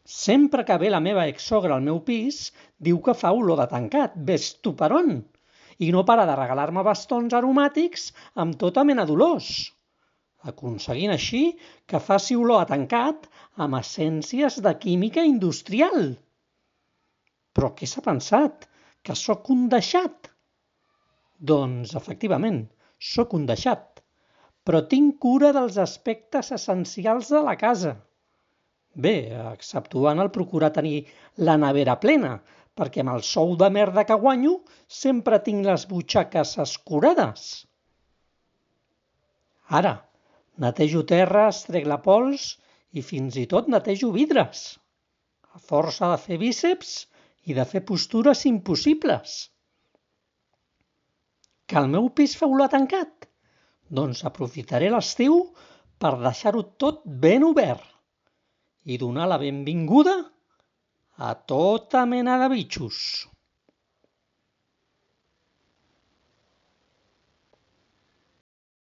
Sempre que ve la meva exsogra al meu pis, diu que fa olor de tancat, ves tu per on, i no para de regalar-me bastons aromàtics amb tota mena d'olors, aconseguint així que faci olor a tancat amb essències de química industrial. Però què s'ha pensat? Que sóc un deixat? Doncs, efectivament, sóc un deixat, però tinc cura dels aspectes essencials de la casa. Bé, exceptuant el procurar tenir la nevera plena, perquè amb el sou de merda que guanyo sempre tinc les butxaques escurades. Ara, netejo terres, trec la pols i fins i tot netejo vidres, a força de fer bíceps i de fer postures impossibles. Que el meu pis fa olor a tancat? Doncs aprofitaré l'estiu per deixar-ho tot ben obert i donar la benvinguda a tota mena de bitxos.